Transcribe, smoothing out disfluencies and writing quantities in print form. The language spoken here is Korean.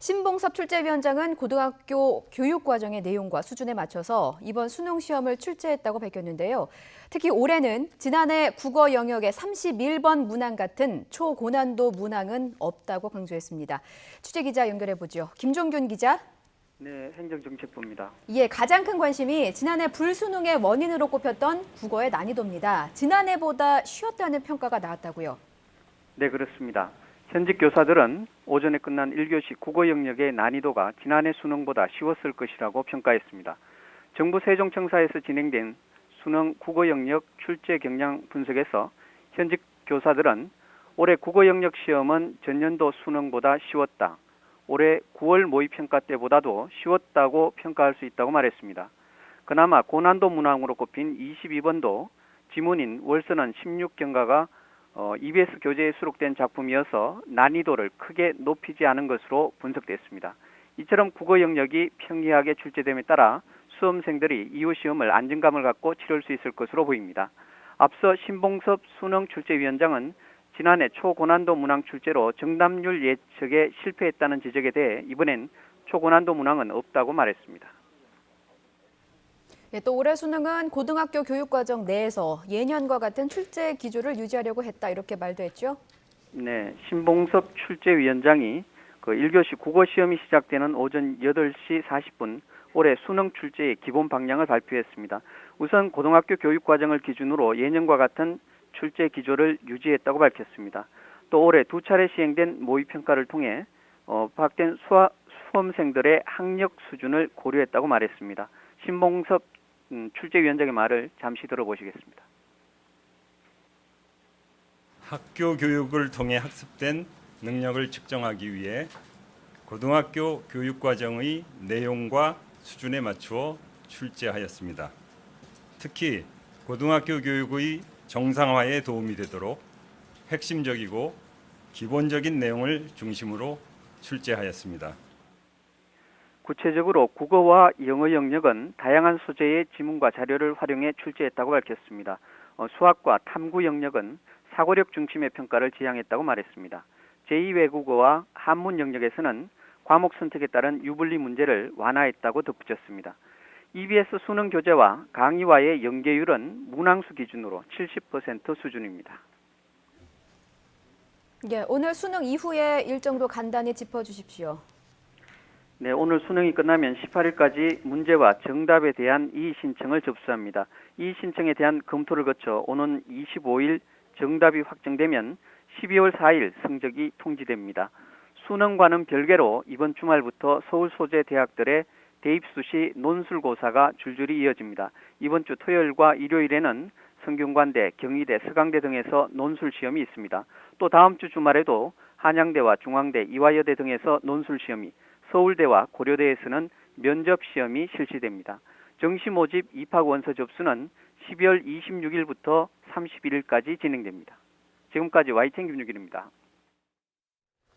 신봉섭 출제위원장은 고등학교 교육과정의 내용과 수준에 맞춰서 이번 수능 시험을 출제했다고 밝혔는데요. 특히 올해는 지난해 국어 영역의 31번 문항 같은 초고난도 문항은 없다고 강조했습니다. 취재기자 연결해보죠. 김종균 기자. 네, 행정정책부입니다. 예, 가장 큰 관심이 지난해 불수능의 원인으로 꼽혔던 국어의 난이도입니다. 지난해보다 쉬웠다는 평가가 나왔다고요? 네, 그렇습니다. 현직 교사들은 오전에 끝난 1교시 국어 영역의 난이도가 지난해 수능보다 쉬웠을 것이라고 평가했습니다. 정부 세종청사에서 진행된 수능 국어 영역 출제 경향 분석에서 현직 교사들은 올해 국어 영역 시험은 전년도 수능보다 쉬웠다. 올해 9월 모의평가 때보다도 쉬웠다고 평가할 수 있다고 말했습니다. 그나마 고난도 문항으로 꼽힌 22번도 지문인 월서는 16경가가 EBS 교재에 수록된 작품이어서 난이도를 크게 높이지 않은 것으로 분석됐습니다. 이처럼 국어 영역이 평이하게 출제됨에 따라 수험생들이 이후 시험을 안정감을 갖고 치를 수 있을 것으로 보입니다. 앞서 신봉섭 수능 출제위원장은 지난해 초고난도 문항 출제로 정답률 예측에 실패했다는 지적에 대해 이번엔 초고난도 문항은 없다고 말했습니다. 예, 또 올해 수능은 고등학교 교육과정 내에서 예년과 같은 출제 기조를 유지하려고 했다, 이렇게 말도 했죠? 네, 신봉섭 출제위원장이 1교시 국어 시험이 시작되는 오전 8시 40분 올해 수능 출제의 기본 방향을 발표했습니다. 우선 고등학교 교육과정을 기준으로 예년과 같은 출제 기조를 유지했다고 밝혔습니다. 또 올해 두 차례 시행된 모의평가를 통해 파악된 수험생들의 학력 수준을 고려했다고 말했습니다. 신봉섭 출제위원장의 말을 잠시 들어보시겠습니다. 학교 교육을 통해 학습된 능력을 측정하기 위해 고등학교 교육과정의 내용과 수준에 맞추어 출제하였습니다. 특히 고등학교 교육의 정상화에 도움이 되도록 핵심적이고 기본적인 내용을 중심으로 출제하였습니다. 구체적으로 국어와 영어 영역은 다양한 소재의 지문과 자료를 활용해 출제했다고 밝혔습니다. 수학과 탐구 영역은 사고력 중심의 평가를 지향했다고 말했습니다. 제2외국어와 한문 영역에서는 과목 선택에 따른 유불리 문제를 완화했다고 덧붙였습니다. EBS 수능 교재와 강의와의 연계율은 문항수 기준으로 70% 수준입니다. 예, 오늘 수능 이후의 일정도 간단히 짚어주십시오. 네, 오늘 수능이 끝나면 18일까지 문제와 정답에 대한 이의 신청을 접수합니다. 이의 신청에 대한 검토를 거쳐 오는 25일 정답이 확정되면 12월 4일 성적이 통지됩니다. 수능과는 별개로 이번 주말부터 서울 소재 대학들의 대입수 시 논술고사가 줄줄이 이어집니다. 이번 주 토요일과 일요일에는 성균관대, 경희대, 서강대 등에서 논술 시험이 있습니다. 또 다음 주 주말에도 한양대와 중앙대, 이화여대 등에서 논술 시험이, 서울대와 고려대에서는 면접 시험이 실시됩니다. 정시 모집 입학 원서 접수는 12월 26일부터 31일까지 진행됩니다. 지금까지 YTN 김유길입니다.